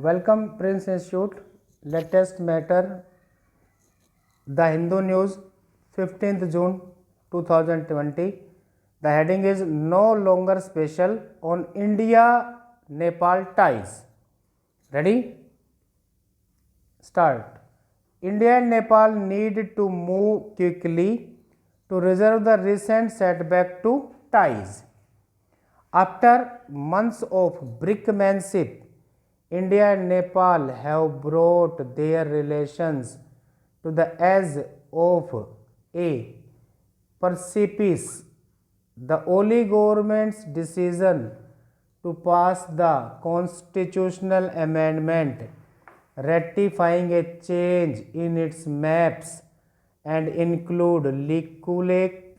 Welcome Prince Institute. Latest matter. The Hindu News, 15th June 2020. The heading is No Longer Special on India-Nepal Ties. Ready? Start. India and Nepal need to move quickly to resolve the recent setback to ties. After months of brinkmanship, India and Nepal have brought their relations to the edge of a precipice. The only government's decision to pass the constitutional amendment ratifying a change in its maps and include Likulek,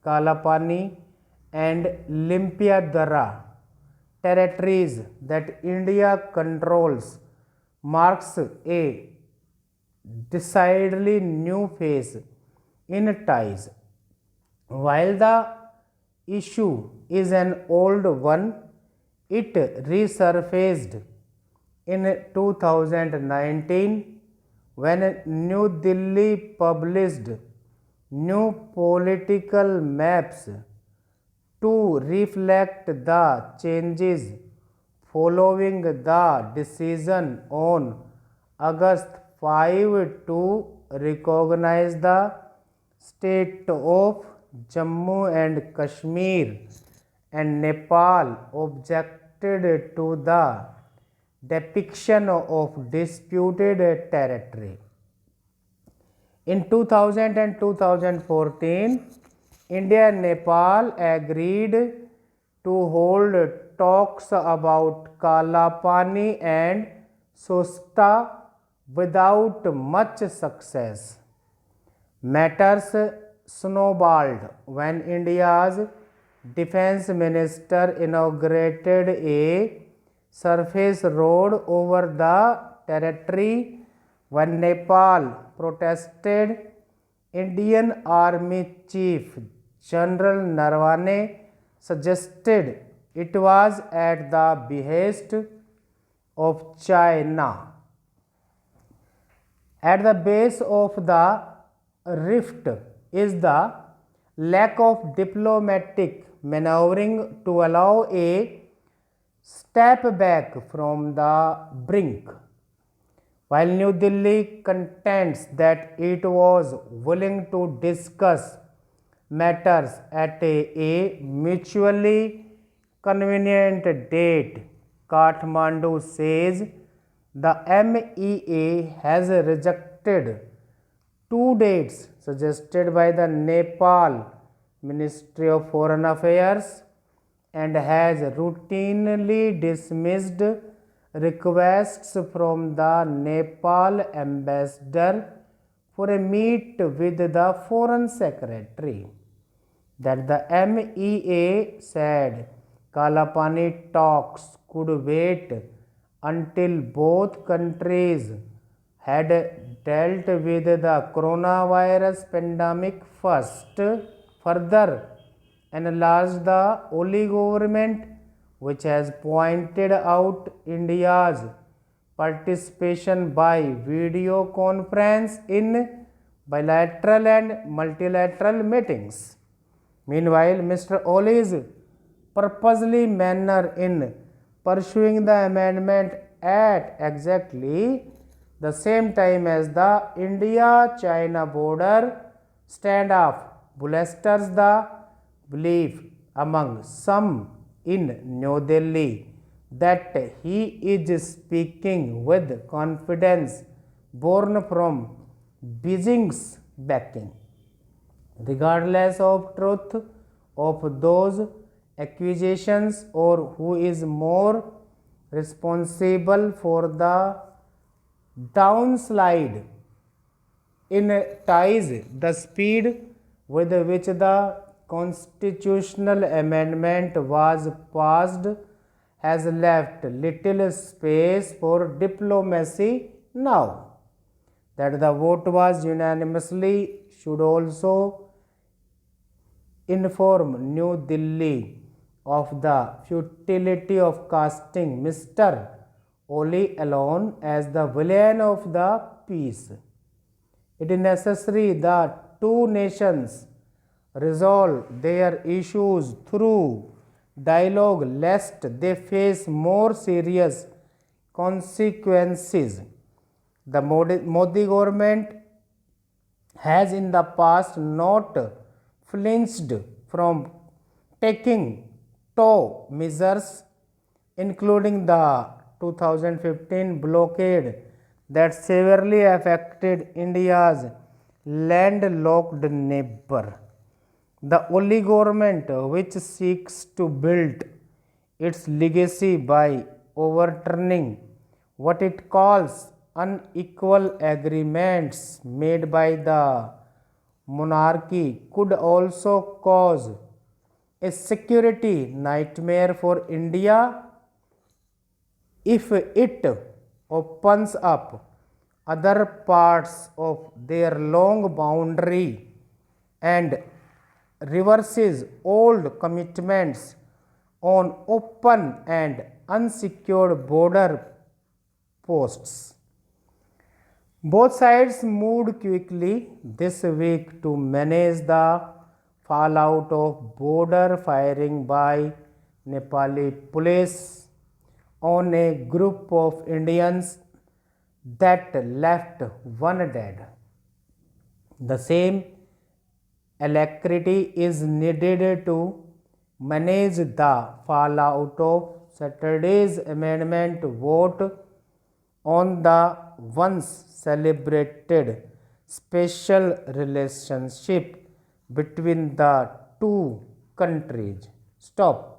Kalapani and Limpiadara territories that India controls marks a decidedly new phase in ties. While the issue is an old one, it resurfaced in 2019 when New Delhi published new political maps to reflect the changes following the decision on August 5 to recognize the state of Jammu and Kashmir, and Nepal objected to the depiction of disputed territory. In 2000 and 2014, India and Nepal agreed to hold talks about Kalapani and Sosta without much success. Matters snowballed when India's defense minister inaugurated a surface road over the territory when Nepal protested. Indian Army Chief General Narwane suggested it was at the behest of China. At the base of the rift is the lack of diplomatic maneuvering to allow a step back from the brink. While New Delhi contends that it was willing to discuss matters at a mutually convenient date, Kathmandu says the MEA has rejected two dates suggested by the Nepal Ministry of Foreign Affairs and has routinely dismissed requests from the Nepal ambassador for a meet with the foreign secretary. That the MEA said Kalapani talks could wait until both countries had dealt with the coronavirus pandemic first. Further enlarged the only government which has pointed out India's participation by video conference in bilateral and multilateral meetings. Meanwhile, Mr. Oli's purposely manner in pursuing the amendment at exactly the same time as the India-China border standoff bolsters the belief among some in New Delhi that he is speaking with confidence born from Beijing's backing. Regardless of truth of those accusations or who is more responsible for the downslide in ties, the speed with which the constitutional amendment was passed has left little space for diplomacy now. That the vote was unanimously should also inform New Delhi of the futility of casting Mr. Ali alone as the villain of the peace. It is necessary that two nations resolve their issues through dialogue lest they face more serious consequences. The Modi government has in the past not flinched from taking tough measures, including the 2015 blockade that severely affected India's landlocked neighbor. The only government which seeks to build its legacy by overturning what it calls unequal agreements made by the monarchy could also cause a security nightmare for India if it opens up other parts of their long boundary and reverses old commitments on open and unsecured border posts. Both sides moved quickly this week to manage the fallout of border firing by Nepali police on a group of Indians that left one dead. The same alacrity is needed to manage the fallout of Saturday's amendment vote on the once celebrated special relationship between the two countries. Stop.